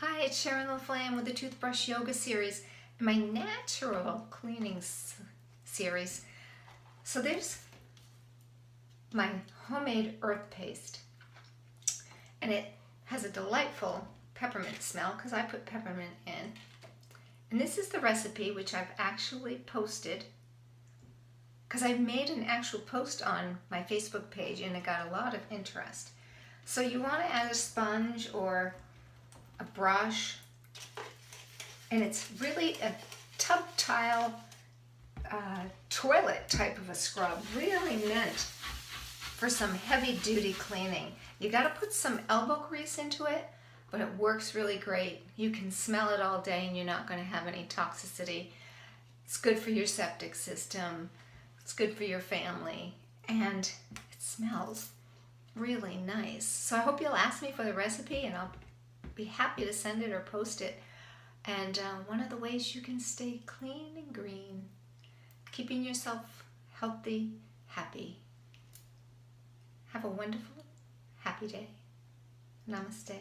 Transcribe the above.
Hi, it's Sharon LaFlamme with the Toothbrush Yoga series and my natural cleaning series. So there's my homemade earth paste, and it has a delightful peppermint smell because I put peppermint in. And this is the recipe, which I've actually posted because I've made an actual post on my Facebook page and it got a lot of interest. So you want to add a sponge or a brush, and it's really a tub tile toilet type of a scrub, really meant for some heavy duty cleaning. You got to put some elbow grease into it, but it works really great. You can smell it all day and you're not going to have any toxicity. It's good for your septic system, it's good for your family, and it smells really nice. So I hope you'll ask me for the recipe and I'll be happy to send it or post it. And one of the ways you can stay clean and green, keeping yourself healthy, happy. Have a wonderful, happy day. Namaste.